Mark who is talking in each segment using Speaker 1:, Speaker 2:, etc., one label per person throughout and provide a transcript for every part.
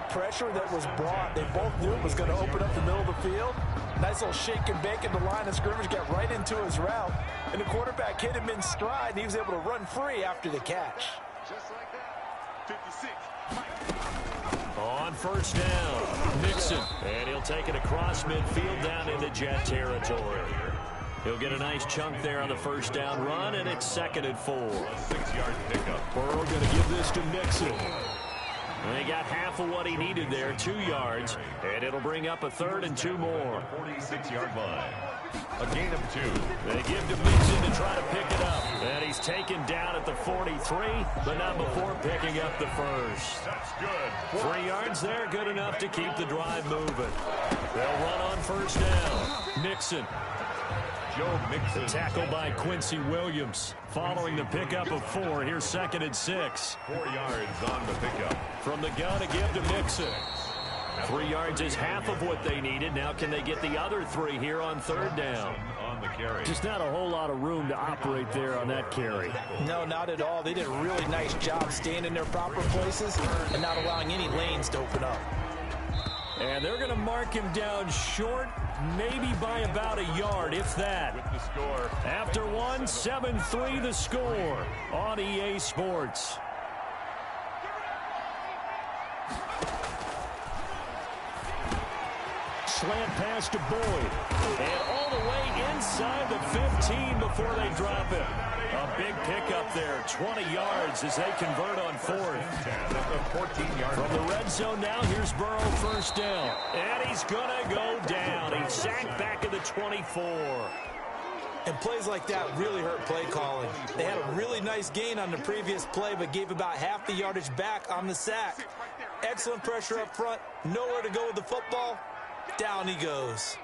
Speaker 1: the pressure that was brought, they both knew it was going to open up the middle of the field. Nice little shake and bake at the line of scrimmage, got right into his route, and the quarterback hit him in stride, and he was able to run free after the catch.
Speaker 2: Just like that. 56.
Speaker 3: On first down, Nixon, and he'll take it across midfield down into Jet territory. He'll get a nice chunk there on the first down run, and it's 2nd and 4.
Speaker 2: 6-yard pickup.
Speaker 3: Burrow going to give this to Nixon. And they got half of what he needed there, 2 yards, and it'll bring up a 3rd and 2 more.
Speaker 2: 46-yard line. A gain of 2.
Speaker 3: They give to Mixon to try to pick it up. And he's taken down at the 43, but not before picking up the first.
Speaker 2: That's good.
Speaker 3: 3 yards there, good enough to keep the drive moving. They'll run on first down. Nixon.
Speaker 2: Joe Mixon.
Speaker 3: The tackle by Quincy Williams. Following the pickup of 4, here's 2nd and 6.
Speaker 2: 4 yards on the pickup.
Speaker 3: From the gun to give to Mixon. 3 yards is half of what they needed. Now can they get the other 3 here on 3rd down?
Speaker 2: On the carry.
Speaker 3: Just not a whole lot of room to operate there on that carry.
Speaker 1: No, not at all. They did a really nice job staying in their proper places and not allowing any lanes to open up.
Speaker 3: And they're going to mark him down short, maybe by about a yard, if that.
Speaker 2: With the score.
Speaker 3: After 1, 7-3 the score on EA Sports. Slant pass to Boyd. And all the way inside the 15 before they drop it. A big pickup there, 20 yards as they convert on 4th. From the red zone now, here's Burrow first down. And he's going to go down. He's sacked back at the 24.
Speaker 1: And plays like that really hurt play calling. They had a really nice gain on the previous play, but gave about half the yardage back on the sack. Excellent pressure up front. Nowhere to go with the football. Down he goes.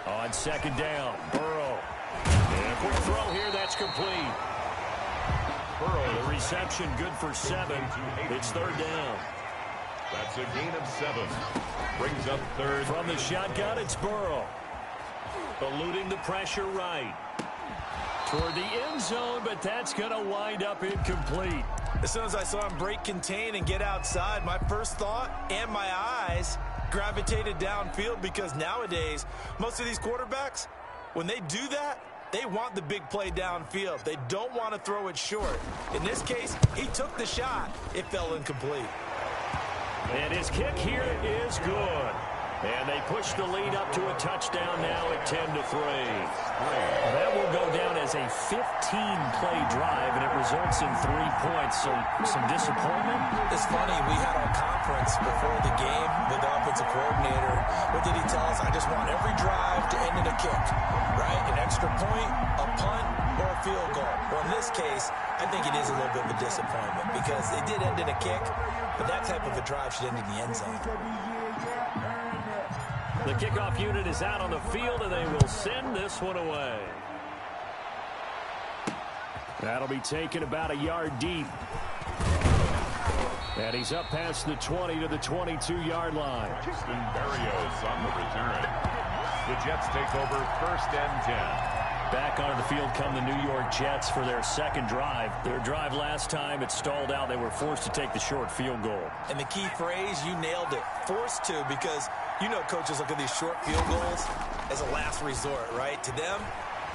Speaker 3: On 2nd down, Burrow. And a quick throw here, that's complete. Burrow, the reception good for 7. It's 3rd down.
Speaker 2: That's a gain of 7. Brings up 3rd.
Speaker 3: From the shotgun, it's Burrow. Eluding the pressure right. Toward the end zone, but that's going to wind up incomplete.
Speaker 1: As soon as I saw him break contain and get outside, my first thought and my eyes gravitated downfield, because nowadays, most of these quarterbacks, when they do that, they want the big play downfield. They don't want to throw it short. In this case, he took the shot. It fell incomplete.
Speaker 3: And his kick here is good. And they push the lead up to a touchdown now at 10-3. That will go down as a 15-play drive, and it results in 3 points. So some disappointment.
Speaker 1: It's funny, we had our conference before the game with the offensive coordinator. What did he tell us? I just want every drive to end in a kick, right? An extra point, a punt, or a field goal. Well, in this case, I think it is a little bit of a disappointment because it did end in a kick, but that type of a drive should end in the end zone.
Speaker 3: The kickoff unit is out on the field, and they will send this one away. That'll be taken about a yard deep. And he's up past the 20 to the 22-yard line.
Speaker 2: Barrios on the return. The Jets take over 1st and 10.
Speaker 3: Back onto the field come the New York Jets for their 2nd drive. Their drive last time, it stalled out. They were forced to take the short field goal.
Speaker 1: And the key phrase, you nailed it, forced to, because you know coaches look at these short field goals as a last resort, right? To them,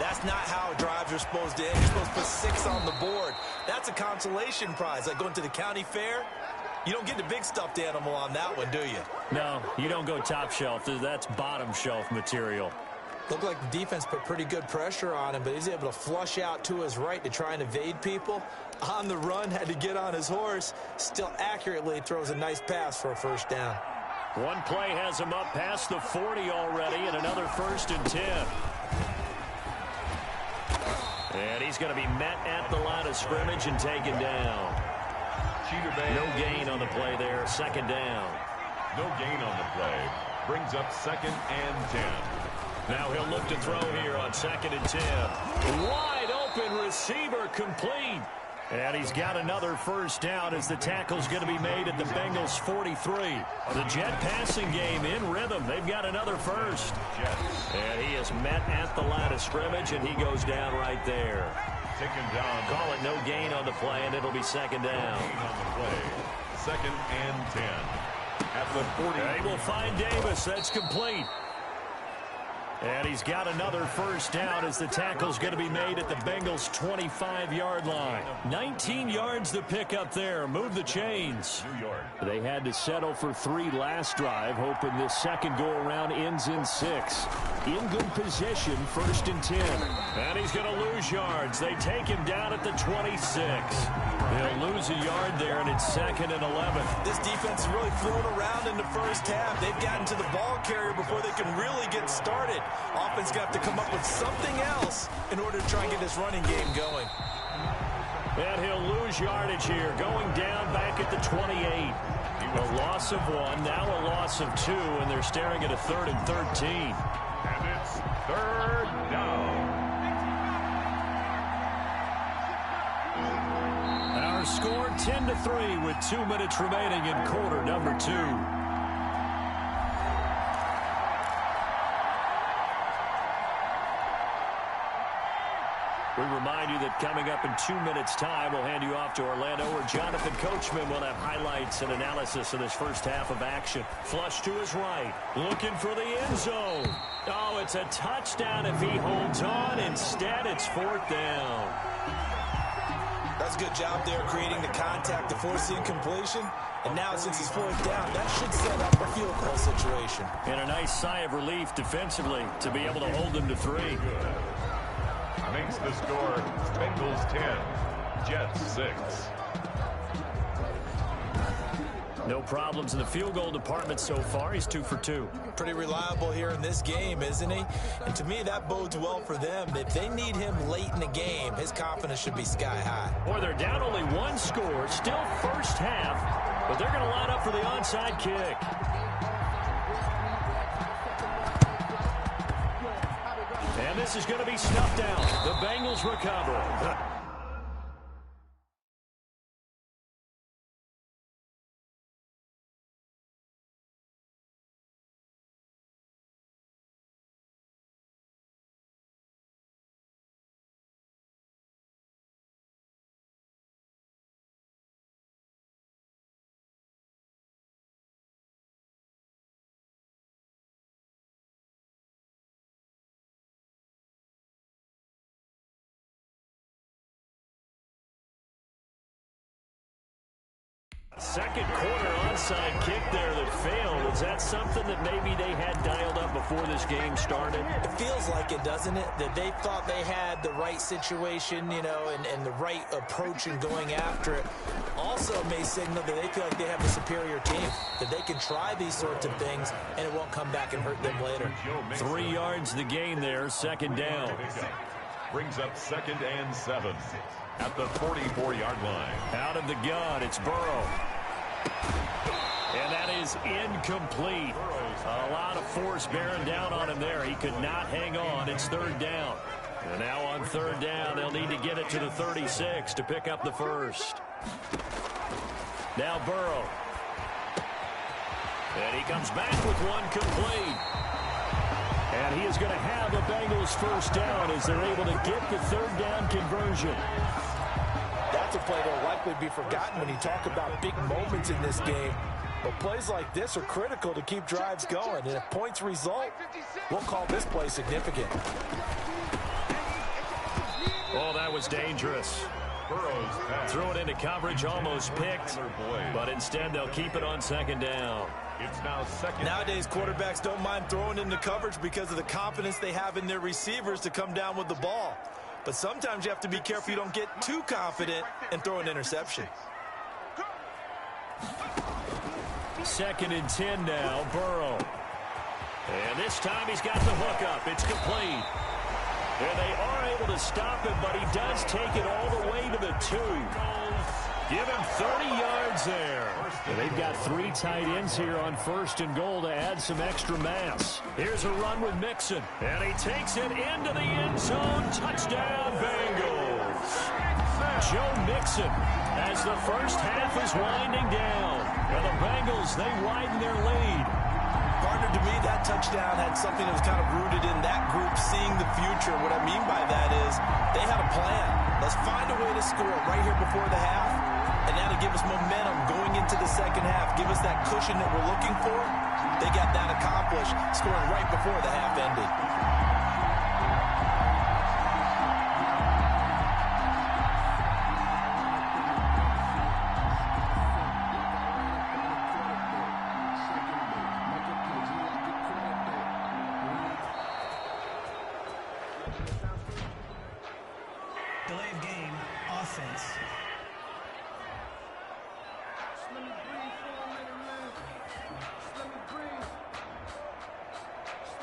Speaker 1: that's not how drives are supposed to end. You're supposed to put 6 on the board. That's a consolation prize, like going to the county fair. You don't get the big stuffed animal on that one, do you?
Speaker 3: No, you don't go top shelf. That's bottom shelf material.
Speaker 1: Looked like the defense put pretty good pressure on him, but he's able to flush out to his right to try and evade people. On the run, had to get on his horse. Still accurately throws a nice pass for a 1st down.
Speaker 3: One play has him up past the 40 already, and another 1st and 10. And he's going to be met at the line of scrimmage and taken down. No gain on the play there, 2nd down.
Speaker 2: No gain on the play. Brings up 2nd and 10.
Speaker 3: Now he'll look to throw here on 2nd and 10. Wide open receiver complete. And he's got another first down as the tackle's going to be made at the Bengals 43. The Jet passing game in rhythm. They've got another first. And he is met at the line of scrimmage, and he goes down right there.
Speaker 2: Taken down.
Speaker 3: Call it no gain on the play, and it'll be second down.
Speaker 2: Gain on the play. 2nd and 10. At the 40.
Speaker 3: They will find Davis. That's complete. And he's got another first down as the tackle's going to be made at the Bengals' 25-yard line. 19 yards to pick up there. Move the chains.
Speaker 2: New York.
Speaker 3: They had to settle for 3 last drive, hoping this second go-around ends in 6. In good position, 1st and 10. And he's going to lose yards. They take him down at the 26. He'll lose a yard there, and it's 2nd and 11.
Speaker 1: This defense is really flown around in the first half. They've gotten to the ball carrier before they can really get started. Offense got to come up with something else in order to try and get this running game going.
Speaker 3: And he'll lose yardage here, going down back at the 28. A loss of 1, now a loss of 2, and they're staring at a 3rd and 13.
Speaker 2: And it's 3rd down.
Speaker 3: Our score 10-3 with 2 minutes remaining in quarter number 2. We remind you that coming up in 2 minutes' time, we'll hand you off to Orlando, where Jonathan Coachman will have highlights and analysis of this first half of action. Flush to his right, looking for the end zone. Oh, it's a touchdown if he holds on. Instead, it's 4th down.
Speaker 1: That's a good job there, creating the contact to force the incompletion. And now, since he's 4th down, that should set up a field goal situation.
Speaker 3: And a nice sigh of relief defensively to be able to hold them to 3.
Speaker 2: Makes the score Bengals 10, Jets 6.
Speaker 3: No problems in the field goal department so far. He's 2 for 2.
Speaker 1: Pretty reliable here in this game, isn't he? And to me, that bodes well for them. If they need him late in the game, his confidence should be sky high.
Speaker 3: Boy, they're down only 1 score, still first half, but they're going to line up for the onside kick. And this is going to be snuffed out. The Bengals recover. Second quarter onside kick there that failed. Is that something that maybe they had dialed up before this game started?
Speaker 1: It feels like it, doesn't it? That they thought they had the right situation, you know, and the right approach in going after it. Also may signal that they feel like they have the superior team, that they can try these sorts of things, and it won't come back and hurt them later.
Speaker 3: 3 yards the gain there, 2nd down.
Speaker 2: Brings up 2nd and 7 at the 44-yard line.
Speaker 3: Out of the gun, it's Burrow. And that is incomplete. A lot of force bearing down on him there. He could not hang on. It's 3rd down. And now on 3rd down, they'll need to get it to the 36 to pick up the first. Now Burrow. And he comes back with 1 complete. And he is going to have a Bengals first down as they're able to get the 3rd down conversion.
Speaker 1: That's a play that will likely be forgotten when you talk about big moments in this game. But plays like this are critical to keep drives going. And if points result, we'll call this play significant.
Speaker 3: Oh, that was dangerous. Threw it into coverage, almost picked. But instead, they'll keep it on 2nd down.
Speaker 2: It's now 2nd.
Speaker 1: Nowadays, quarterbacks don't mind throwing into coverage because of the confidence they have in their receivers to come down with the ball. But sometimes you have to be careful you don't get too confident and throw an interception.
Speaker 3: 2nd and 10 now, Burrow. And this time he's got the hook up. It's complete. And they are able to stop him, but he does take it all the way to the 2. Give him 30 yards there. And they've got 3 tight ends here on 1st and goal to add some extra mass. Here's a run with Mixon. And he takes it into the end zone. Touchdown, Bengals. Joe Mixon as the first half is winding down. And the Bengals, they widen their lead.
Speaker 1: Partner, to me, that touchdown had something that was kind of rooted in that group seeing the future. What I mean by that is they had a plan. Let's find a way to score right here before the half, and that'll give us momentum going into the second half. Give us that cushion that we're looking for. They got that accomplished, scoring right before the half ended.
Speaker 4: Delay of game, offense.
Speaker 5: Let me breathe for a minute, man. Let me breathe.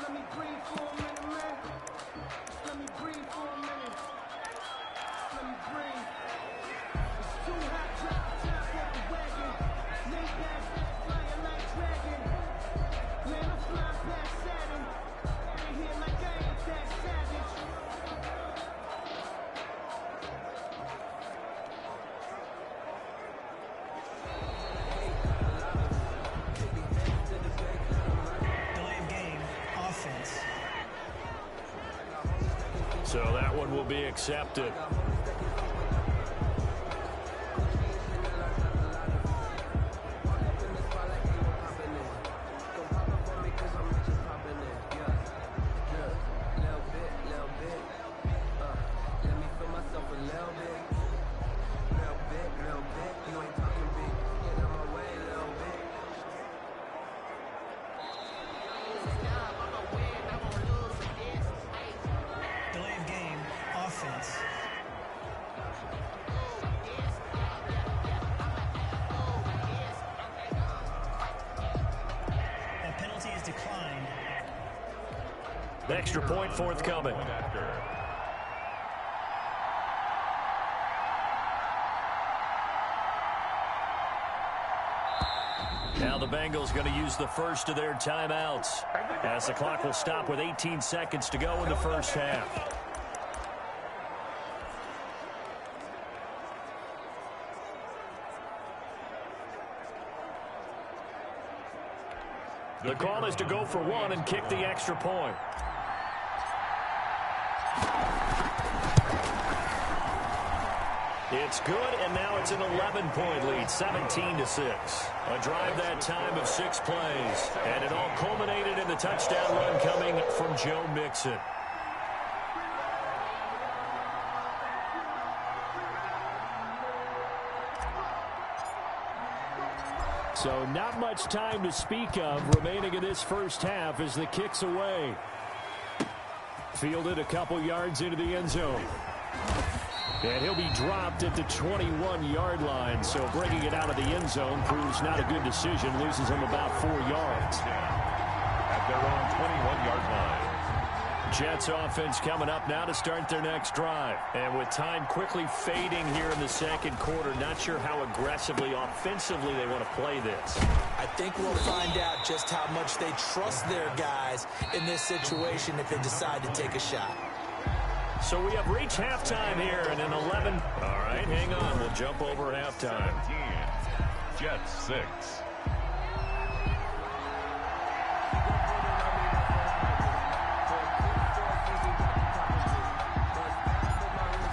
Speaker 5: Let me breathe for a minute, man. Let me breathe for a minute. Let me breathe. It's too hot, drop off the wagon. Lay back, flying like dragon. Man, I'm flying past Saturn. Ain't here like I ain't that savage.
Speaker 3: So that one will be accepted. Extra point forthcoming. Now the Bengals going to use the first of their timeouts as the clock will stop with 18 seconds to go in the first half. The call is to go for one and kick the extra point. It's good, and now it's an 11-point lead, 17-6. A drive that time of 6 plays, and it all culminated in the touchdown run coming from Joe Mixon. So not much time to speak of remaining in this first half as the kick's away. Fielded a couple yards into the end zone. And he'll be dropped at the 21-yard line, so bringing it out of the end zone proves not a good decision, loses him about 4 yards.
Speaker 2: At their own 21-yard line.
Speaker 3: Jets offense coming up now to start their next drive. And with time quickly fading here in the second quarter, not sure how aggressively, offensively they want to play this.
Speaker 1: I think we'll find out just how much they trust their guys in this situation if they decide to take a shot.
Speaker 3: So we have reached halftime here and an 11. All right, hang on. We'll jump over halftime.
Speaker 2: 17, Jets 6.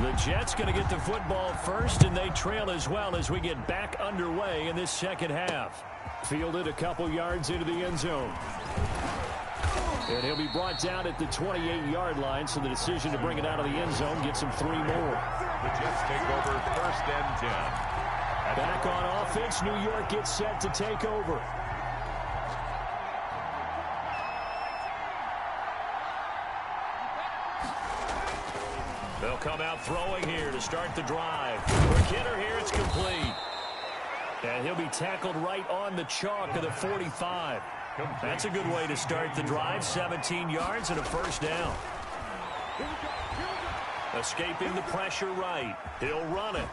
Speaker 3: The Jets going to get the football first, and they trail as well as we get back underway in this second half. Fielded a couple yards into the end zone. And he'll be brought down at the 28-yard line, so the decision to bring it out of the end zone gets him 3 more.
Speaker 2: The Jets take over first and 10.
Speaker 3: Back on offense, New York gets set to take over. They'll come out throwing here to start the drive. For Kidder here, it's complete. And he'll be tackled right on the chalk of the 45. That's a good way to start the drive. 17 yards and a first down. Escaping the pressure right. He'll run it.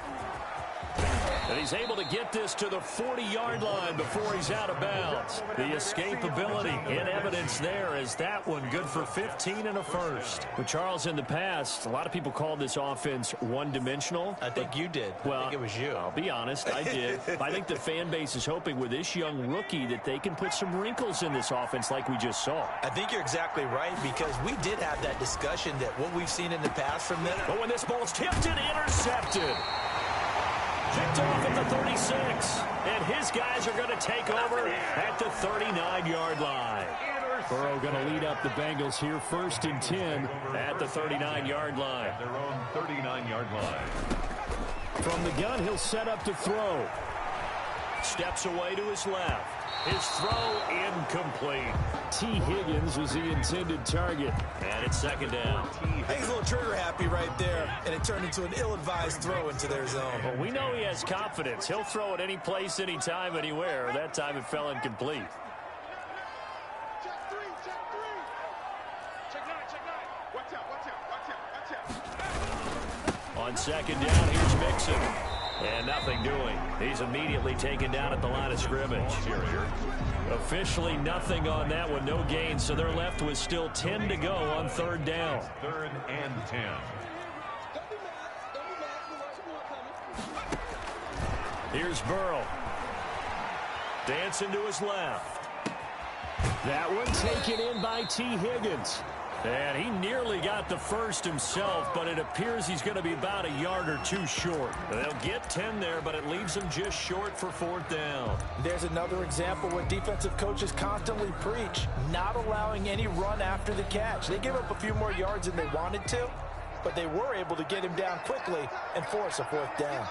Speaker 3: And he's able to get this to the 40-yard line before he's out of bounds. The escapability in evidence there as that one good for 15 and a first. But Charles, in the past, a lot of people called this offense one-dimensional.
Speaker 1: I think you did.
Speaker 3: Well,
Speaker 1: I think it was you.
Speaker 3: I'll be honest, I did. I think the fan base is hoping with this young rookie that they can put some wrinkles in this offense like we just saw.
Speaker 1: I think you're exactly right, because we did have that discussion that what we've seen in the past from them.
Speaker 3: But when this ball's tipped and intercepted. Picked off at the 36. And his guys are going to take over at the 39-yard line. Burrow going to lead up the Bengals here 1st and 10 at the 39-yard line.
Speaker 2: Their own 39-yard line.
Speaker 3: From the gun, he'll set up to throw. Steps away to his left. His throw incomplete. T. Higgins was the intended target. And it's 2nd down.
Speaker 1: He's a little trigger happy right there, and it turned into an ill-advised throw into their zone.
Speaker 3: Well, we know he has confidence. He'll throw it any place, anytime, anywhere. That time it fell incomplete.
Speaker 5: Check 3, check 3. Check 9, check 9. Watch out, watch out, watch out, watch out.
Speaker 3: On 2nd down, here's Mixon. And nothing doing. He's immediately taken down at the line of scrimmage. Officially nothing on that one, no gain, so they're left with still 10 to go on 3rd down.
Speaker 2: 3rd and 10.
Speaker 3: Here's Burrow. Dancing to his left. That one taken in by T. Higgins. And he nearly got the first himself, but it appears he's going to be about a yard or two short. They'll get 10 there, but it leaves them just short for 4th down.
Speaker 1: There's another example where defensive coaches constantly preach, not allowing any run after the catch. They gave up a few more yards than they wanted to, but they were able to get him down quickly and force a 4th down.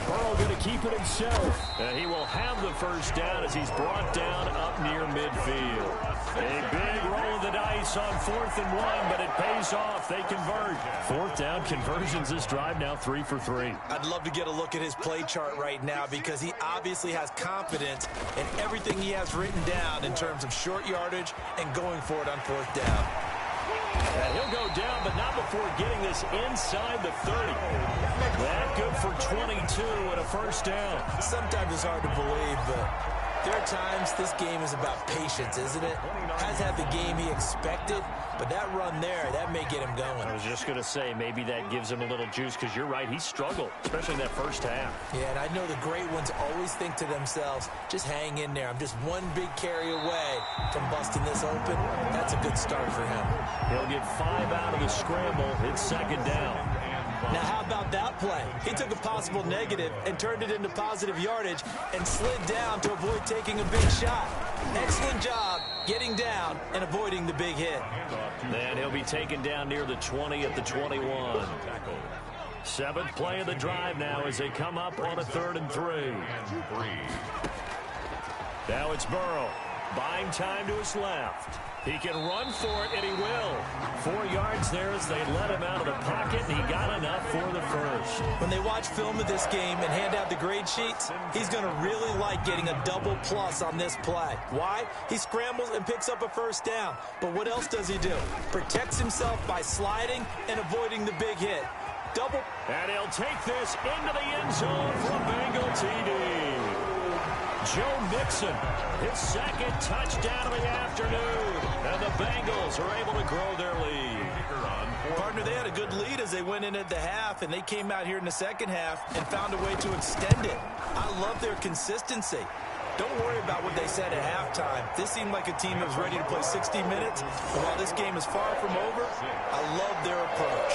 Speaker 3: Burrow going to keep it himself. And he will have the 1st down as he's brought down up near midfield. A big roll of the dice on 4th and 1, but it pays off. They convert. 4th down conversions this drive now 3 for 3.
Speaker 1: I'd love to get a look at his play chart right now, because he obviously has confidence in everything he has written down in terms of short yardage and going for it on 4th down.
Speaker 3: And he'll go down, but not before getting this inside the 30. That good for 22 and a 1st down.
Speaker 1: Sometimes it's hard to believe, but there are times this game is about patience, isn't it? Has had the game he expected, but that run there, that may get him going.
Speaker 3: I was just going to say, maybe that gives him a little juice, because you're right, he struggled, especially in that 1st half.
Speaker 1: Yeah, and I know the great ones always think to themselves, just hang in there. I'm just one big carry away from busting this open. That's a good start for him.
Speaker 3: He'll get 5 out of the scramble. It's 2nd down.
Speaker 1: Now, how about that play? He took a possible negative and turned it into positive yardage and slid down to avoid taking a big shot. Excellent job getting down and avoiding the big hit.
Speaker 3: Then he'll be taken down near the 20 at the 21. 7th play of the drive now as they come up on a 3rd and 3. Now it's Burrow. Buying time to his left. He can run for it, and he will. 4 yards there as they let him out of the pocket, and he got enough for the 1st.
Speaker 1: When they watch film of this game and hand out the grade sheets, he's going to really like getting a double plus on this play. Why? He scrambles and picks up a 1st down. But what else does he do? Protects himself by sliding and avoiding the big hit. Double.
Speaker 3: And he'll take this into the end zone for a Bengal TD. Joe Mixon, his 2nd touchdown of the afternoon. And the Bengals are able to grow their lead.
Speaker 1: Partner, they had a good lead as they went in at the half, and they came out here in the 2nd half and found a way to extend it. I love their consistency. Don't worry about what they said at halftime. This seemed like a team that was ready to play 60 minutes. And while this game is far from over, I love their approach.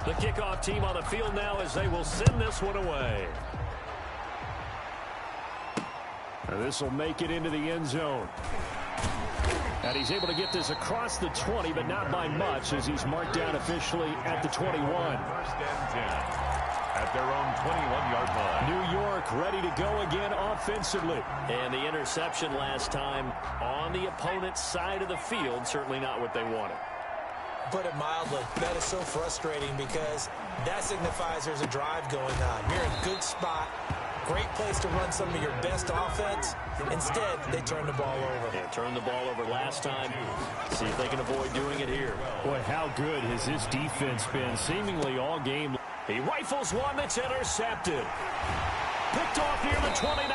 Speaker 3: The kickoff team on the field now as they will send this one away. And this will make it into the end zone. And he's able to get this across the 20, but not by much, as he's marked down officially at the 21.
Speaker 2: 1st and 10 at their own 21-yard line.
Speaker 3: New York ready to go again offensively. And the interception last time on the opponent's side of the field, certainly not what they wanted.
Speaker 1: put it mildly. That is so frustrating because that signifies there's a drive going on. You're in a good spot. Great place to run some of your best offense. Instead, they turn the ball over.
Speaker 3: They turned the ball over last time. See if they can avoid doing it here. Boy, how good has this defense been seemingly all game. He rifles one that's intercepted. Picked off near the 29.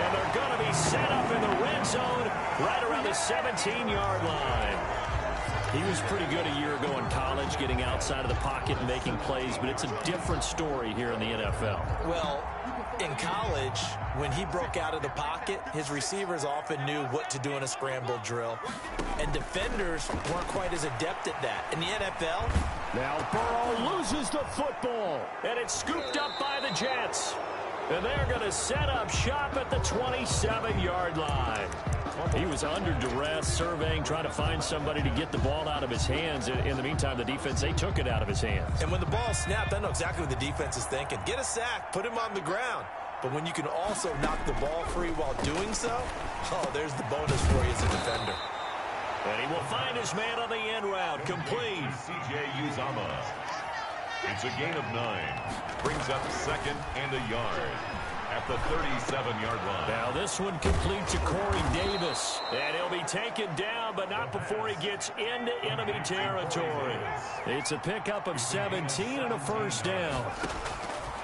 Speaker 3: And they're going to be set up in the red zone right around the 17-yard line. He was pretty good a year ago in college, getting outside of the pocket and making plays, but it's a different story here in the NFL.
Speaker 1: Well, in college, when he broke out of the pocket, his receivers often knew what to do in a scramble drill. And defenders weren't quite as adept at that. In the NFL,
Speaker 3: now Burrow loses the football, and it's scooped up by the Jets. And they're going to set up shop at the 27-yard line. He was under duress, surveying, trying to find somebody to get the ball out of his hands. In the meantime, the defense, they took it out of his hands.
Speaker 1: And when the ball snapped, I know exactly what the defense is thinking. Get a sack, put him on the ground. But when you can also knock the ball free while doing so, oh, there's the bonus for you as a defender.
Speaker 3: And he will find his man on the end route, complete.
Speaker 2: C.J. Uzomah. It's a gain of 9. Brings up 2nd and a yard at the 37-yard line.
Speaker 3: Now this one complete to Corey Davis. And he'll be taken down, but not before he gets into enemy territory. It's a pickup of 17 and a first down.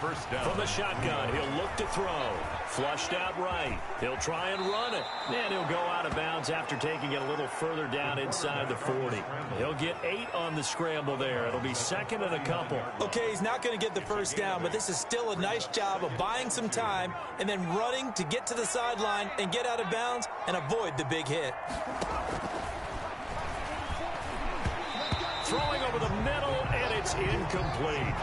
Speaker 2: First down.
Speaker 3: From the shotgun, he'll look to throw. Flushed out right. He'll try and run it. And he'll go out of bounds after taking it a little further down inside the 40. He'll get 8 on the scramble there. It'll be 2nd and a couple.
Speaker 1: Okay, he's not going to get the first down, but this is still a nice job of buying some time and then running to get to the sideline and get out of bounds and avoid the big hit.
Speaker 3: Throwing over the middle, and it's incomplete.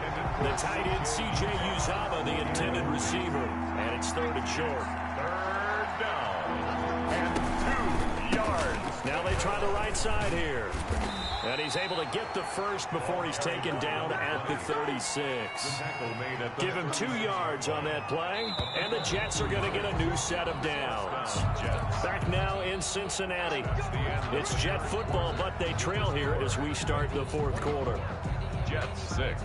Speaker 3: The tight end, C.J. Uzomah, the intended receiver. And it's 3rd and short.
Speaker 2: 3rd down. And 2 yards.
Speaker 3: Now they try the right side here. And he's able to get the first before he's taken down at the 36. Give him 2 yards on that play. And the Jets are going to get a new set of downs. Back now in Cincinnati. It's Jet football, but they trail here as we start the 4th quarter.
Speaker 2: Jets 6.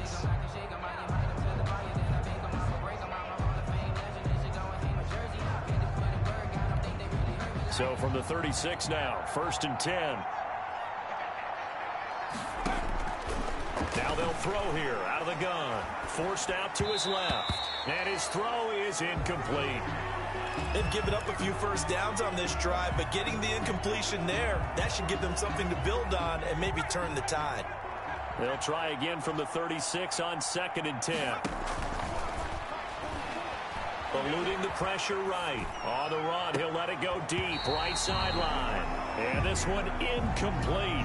Speaker 3: So from the 36 now, 1st and 10. Now they'll throw here out of the gun. Forced out to his left. And his throw is incomplete.
Speaker 1: They've given up a few first downs on this drive, but getting the incompletion there, that should give them something to build on and maybe turn the tide.
Speaker 3: They'll try again from the 36 on 2nd and 10. Eluding the pressure right. On the run, he'll let it go deep. Right sideline. And this one incomplete.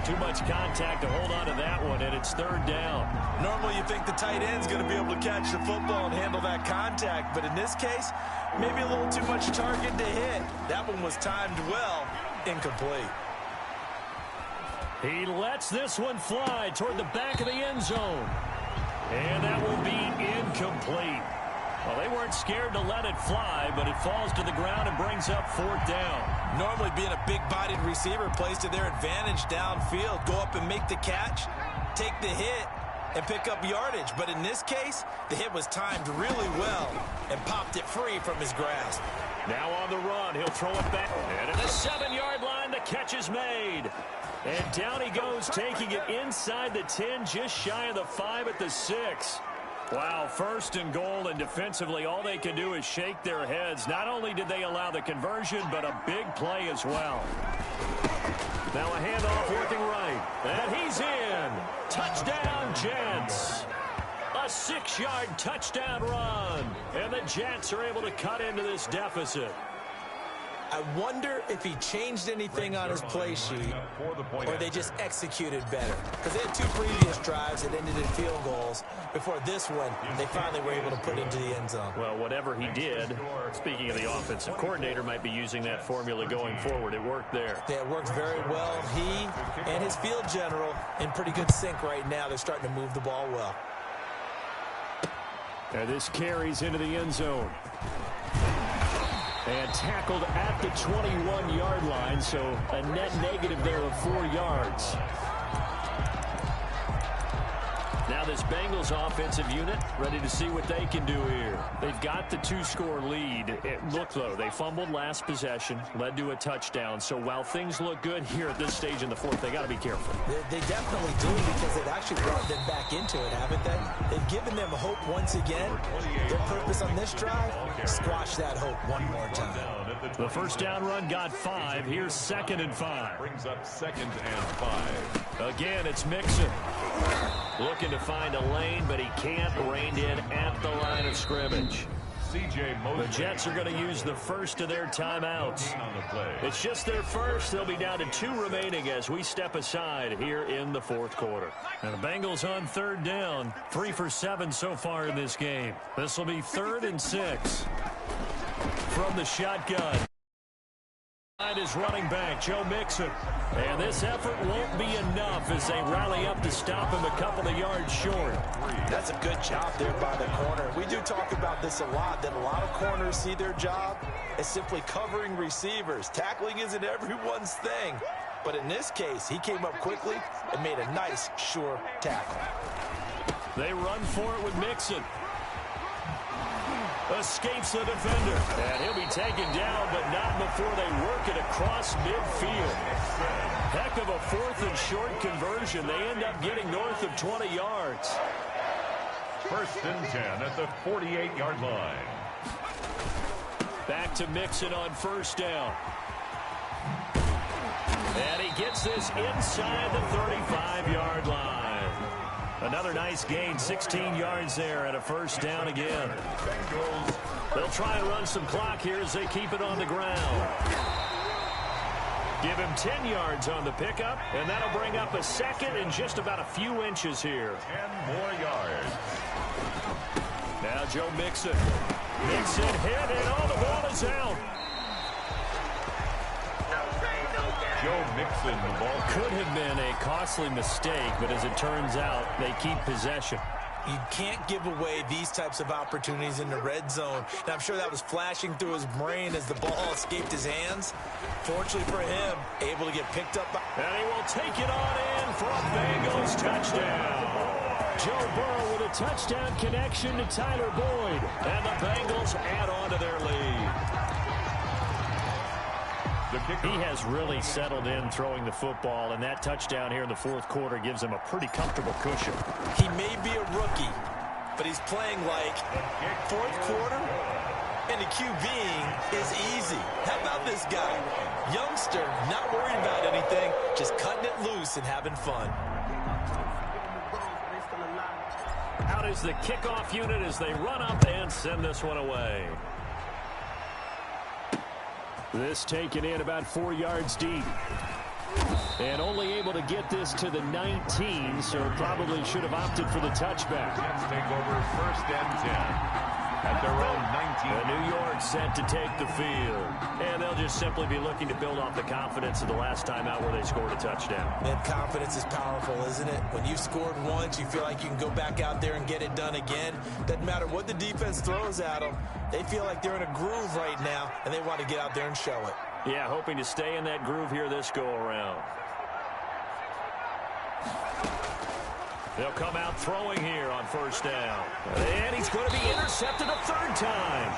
Speaker 3: Too much contact to hold on to that one, and it's 3rd down.
Speaker 1: Normally you think the tight end's going to be able to catch the football and handle that contact, but in this case, maybe a little too much target to hit. That one was timed well. Incomplete.
Speaker 3: He lets this one fly toward the back of the end zone. And that will be incomplete. Well, they weren't scared to let it fly, but it falls to the ground and brings up 4th down.
Speaker 1: Normally being a big-bodied receiver plays to their advantage downfield. Go up and make the catch, take the hit, and pick up yardage. But in this case, the hit was timed really well and popped it free from his grasp.
Speaker 3: Now on the run, he'll throw it back. And at the 7-yard line, the catch is made. And down he goes, taking it inside the 10, just shy of the 5 at the 6. Wow, 1st and goal, and defensively all they can do is shake their heads. Not only did they allow the conversion, but a big play as well. Now a handoff working right, and he's in. Touchdown, Jets. A 6-yard touchdown run, and the Jets are able to cut into this deficit.
Speaker 1: I wonder if he changed anything on his play sheet or they just executed better. Because they had 2 previous drives that ended in field goals. Before this one, they finally were able to put into the end zone.
Speaker 3: Well, whatever he did, speaking of the offensive coordinator, might be using that formula going forward. It worked there.
Speaker 1: Yeah, it worked very well. He and his field general in pretty good sync right now. They're starting to move the ball well.
Speaker 3: And this carries into the end zone. And tackled at the 21-yard line, so a net negative there of 4 yards. Now this Bengals offensive unit ready to see what they can do here. They've got the 2-score lead. Look, though, they fumbled last possession, led to a touchdown. So while things look good here at this stage in the fourth, they got to be careful.
Speaker 1: They definitely do, because they've actually brought them back into it, haven't they? They've given them hope once again. Their purpose on this drive, squash that hope one more time.
Speaker 3: The first down run got 5. Here's 2nd and 5.
Speaker 2: Brings up 2nd and 5.
Speaker 3: Again, it's Mixon. Looking to find a lane, but he can't. Reined in at the line of scrimmage. The Jets are going to use the first of their timeouts. It's just their first. They'll be down to 2 remaining as we step aside here in the fourth quarter. And the Bengals on 3rd down. 3 for 7 so far in this game. This will be 3rd and 6. From the shotgun. His running back, Joe Mixon. And this effort won't be enough as they rally up to stop him a couple of yards short.
Speaker 1: That's a good job there by the corner. We do talk about this a lot, that a lot of corners see their job as simply covering receivers. Tackling isn't everyone's thing. But in this case, he came up quickly and made a nice, sure tackle.
Speaker 3: They run for it with Mixon. Escapes the defender. And he'll be taken down, but not before they work it across midfield. Heck of a 4th and short conversion. They end up getting north of 20 yards.
Speaker 2: 1st and 10 at the 48-yard line.
Speaker 3: Back to Mixon on 1st down. And he gets this inside the 35-yard line. Another nice gain, 16 yards there at a 1st down again. They'll try and run some clock here as they keep it on the ground. Give him 10 yards on the pickup, and that'll bring up a 2nd and just about a few inches here.
Speaker 2: 10 more yards.
Speaker 3: Now Joe Mixon. Mixon hit, and all the ball is out.
Speaker 2: Joe Mixon, the ball.
Speaker 3: Could have been a costly mistake, but as it turns out, they keep possession.
Speaker 1: You can't give away these types of opportunities in the red zone. And I'm sure that was flashing through his brain as the ball escaped his hands. Fortunately for him, able to get picked up.
Speaker 3: And he will take it on in for a Bengals touchdown. Joe Burrow with a touchdown connection to Tyler Boyd. And the Bengals add on to their lead. He has really settled in throwing the football, and that touchdown here in the fourth quarter gives him a pretty comfortable cushion.
Speaker 1: He may be a rookie, but he's playing like fourth quarter, and the QBing is easy. How about this guy? Youngster, not worried about anything, just cutting it loose and having fun.
Speaker 3: Out is the kickoff unit as they run up and send this one away. This taken in about 4 yards deep. And only able to get this to the 19, so probably should have opted for the touchback.
Speaker 2: Jets take over 1st and 10 at their own 19.
Speaker 3: And New York set to take the field. And they'll just simply be looking to build off the confidence of the last time out where they scored a touchdown.
Speaker 1: And confidence is powerful, isn't it? When you've scored once, you feel like you can go back out there and get it done again. Doesn't matter what the defense throws at them. They feel like they're in a groove right now, and they want to get out there and show it.
Speaker 3: Yeah, hoping to stay in that groove here this go-around. They'll come out throwing here on 1st down. And he's going to be intercepted a 3rd time.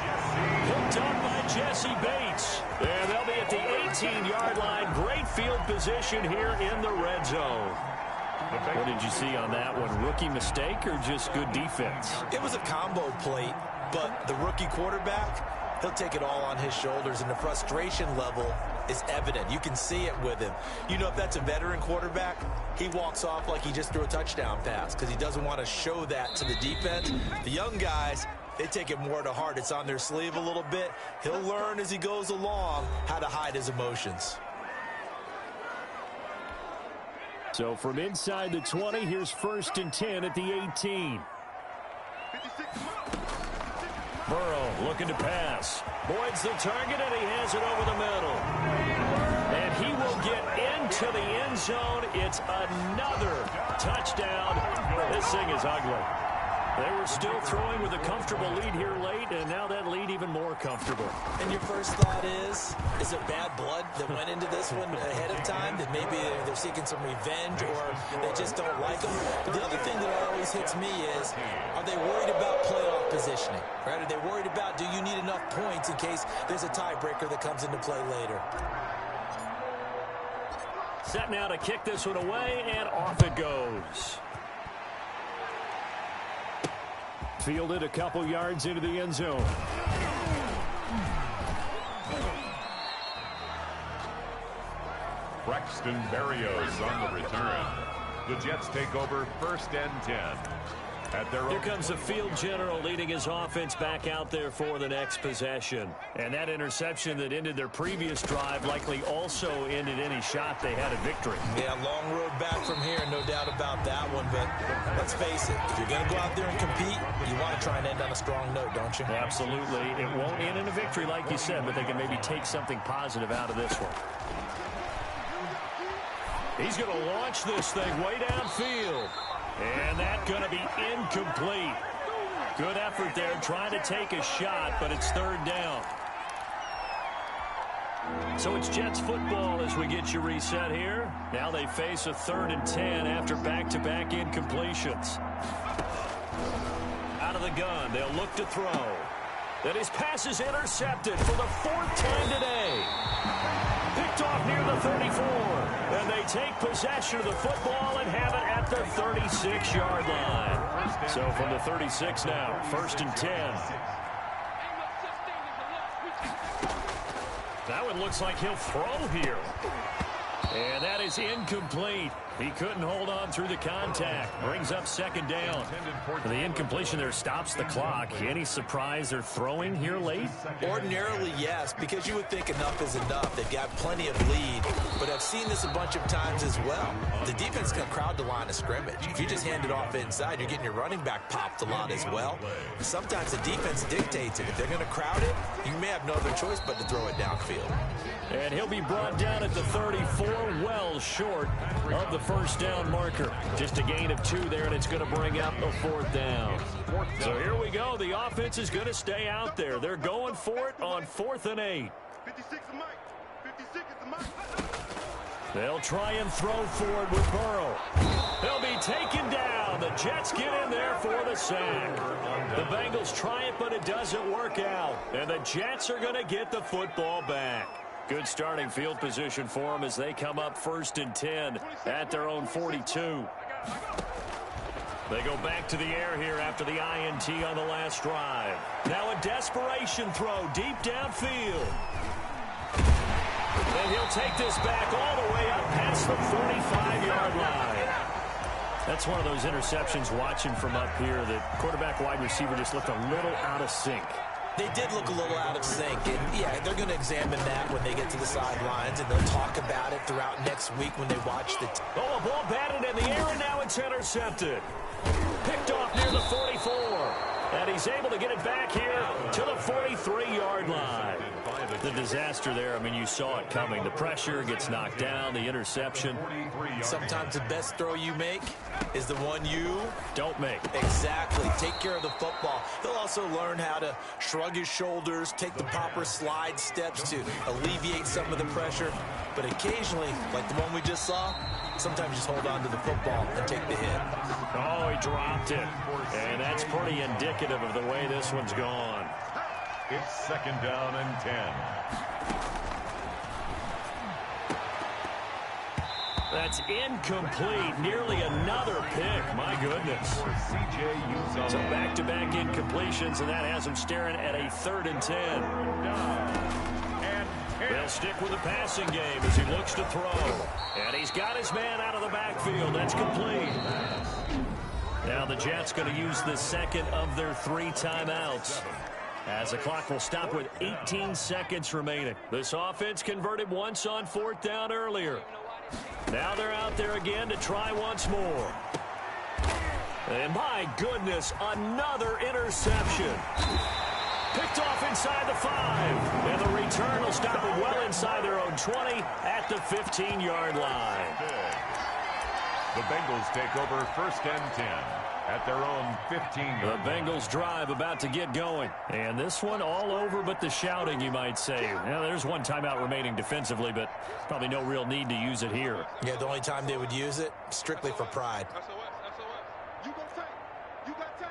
Speaker 3: Hooked up by Jesse Bates. And they'll be at the 18-yard line. Great field position here in the red zone. What did you see on that one? Rookie mistake or just good defense?
Speaker 1: It was a combo plate, but the rookie quarterback, he'll take it all on his shoulders, and the frustration level is evident. You can see it with him. You know, if that's a veteran quarterback, he walks off like he just threw a touchdown pass because he doesn't want to show that to the defense. The young guys, they take it more to heart. It's on their sleeve a little bit. He'll learn as he goes along how to hide his emotions.
Speaker 3: So from inside the 20, here's 1st and 10 at the 18. Burrow looking to pass. Boyd's the target, and he has it over the middle. And he will get into the end zone. It's another touchdown. This thing is ugly. They were still throwing with a comfortable lead here late, and now that lead even more comfortable.
Speaker 1: And your first thought is it bad blood that went into this one ahead of time, that maybe they're seeking some revenge or they just don't like them? The other thing that always hits me is, are they worried about playoff positioning? Right? Are they worried about, do you need enough points in case there's a tiebreaker that comes into play later?
Speaker 3: Set now to kick this one away, and off it goes. Fielded a couple yards into the end zone.
Speaker 2: Braxton Berrios on the return. The Jets take over 1st and 10.
Speaker 3: Here comes the field general leading his offense back out there for the next possession. And that interception that ended their previous drive likely also ended any shot they had at victory.
Speaker 1: Yeah, long road back from here, no doubt about that one. But let's face it, if you're going to go out there and compete, you want to try and end on a strong note, don't you?
Speaker 3: Absolutely. It won't end in a victory like you said, but they can maybe take something positive out of this one. He's going to launch this thing way downfield. And that's going to be incomplete. Good effort there trying to take a shot, but it's 3rd down. So it's Jets football as we get you reset here. Now they face a 3rd and 10 after back-to-back incompletions. Out of the gun, they'll look to throw. Then his pass is intercepted for the 4th time today. Picked off near the 34. And they take possession of the football and have it at the 36-yard line. So from the 36 now, 1st and 10. That one looks like he'll throw here. And that is incomplete. He couldn't hold on through the contact. Brings up 2nd down. The incompletion there stops the clock. Any surprise they're throwing here late?
Speaker 1: Ordinarily, yes, because you would think enough is enough. They've got plenty of lead, but I've seen this a bunch of times as well. The defense can crowd the line of scrimmage. If you just hand it off inside, you're getting your running back popped a lot as well. Sometimes the defense dictates it. If they're going to crowd it, you may have no other choice but to throw it downfield.
Speaker 3: And he'll be brought down at the 34, well short of the 1st down marker. Just a gain of 2 there, and it's going to bring up a 4th down. So here we go. The offense is going to stay out there. They're going for it on 4th and 8.
Speaker 5: 56 is Mike. 56 is the Mike.
Speaker 3: They'll try and throw forward with Burrow. They'll be taken down. The Jets get in there for the sack. The Bengals try it, but it doesn't work out. And the Jets are going to get the football back. Good starting field position for them as they come up 1st and 10 at their own 42. They go back to the air here after the INT on the last drive. Now a desperation throw deep downfield. And he'll take this back all the way up past the 45-yard line. That's one of those interceptions watching from up here that quarterback wide receiver just looked a little out of sync.
Speaker 1: They did look a little out of sync, and yeah, they're going to examine that when they get to the sidelines, and they'll talk about it throughout next week when they watch the
Speaker 3: Oh, a ball batted in the air, and now it's intercepted. Picked off near the 44, and he's able to get it back here to the 43-yard line. The disaster there, I mean, you saw it coming. The pressure gets knocked down, the interception.
Speaker 1: Sometimes the best throw you make is the one you
Speaker 3: don't make.
Speaker 1: Exactly. Take care of the football. He'll also learn how to shrug his shoulders, take the proper slide steps to alleviate some of the pressure. But occasionally, like the one we just saw, sometimes just hold on to the football and take the hit.
Speaker 3: Oh, he dropped it. And that's pretty indicative of the way this one's gone.
Speaker 2: It's 2nd down and 10.
Speaker 3: That's incomplete. Nearly another pick. My goodness. So back-to-back incompletions, and that has him staring at a 3rd and 10. They'll stick with the passing game as he looks to throw. And he's got his man out of the backfield. That's complete. Now the Jets going to use the 2nd of their 3 timeouts, as the clock will stop with 18 seconds remaining. This offense converted once on 4th down earlier. Now they're out there again to try once more. And my goodness, another interception. Picked off inside the 5. And the return will stop it well inside their own 20 at the 15-yard line.
Speaker 2: The Bengals take over 1st and 10. at their own 15-yard
Speaker 3: The Bengals drive about to get going. And this one all over but the shouting, you might say. Now, there's one timeout remaining defensively, but probably no real need to use it here.
Speaker 1: Yeah, the only time they would use it, strictly for pride.
Speaker 5: You got tape. You got tape.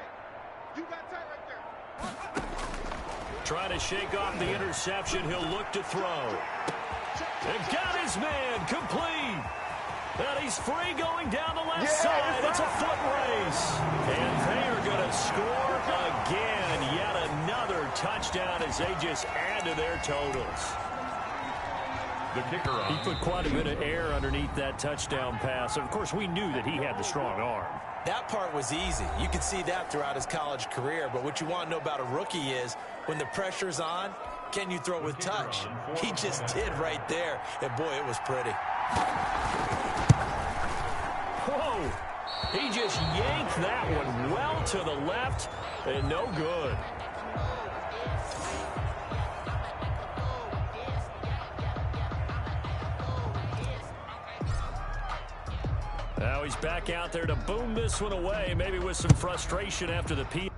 Speaker 5: You got tape right there.
Speaker 3: Trying to shake off the interception. He'll look to throw. And got his man complete. And he's free going down the left side. It's a foot race. And they are going to score again. Yet another touchdown as they just add to their totals.
Speaker 2: The kicker on.
Speaker 3: He put quite a bit of air underneath that touchdown pass. Of course, we knew that he had the strong arm.
Speaker 1: That part was easy. You could see that throughout his college career. But what you want to know about a rookie is when the pressure's on, can you throw with touch? He just did right there. And, boy, it was pretty.
Speaker 3: Whoa! He just yanked that one well to the left and no good. Now he's back out there to boom this one away, maybe with some frustration after the P.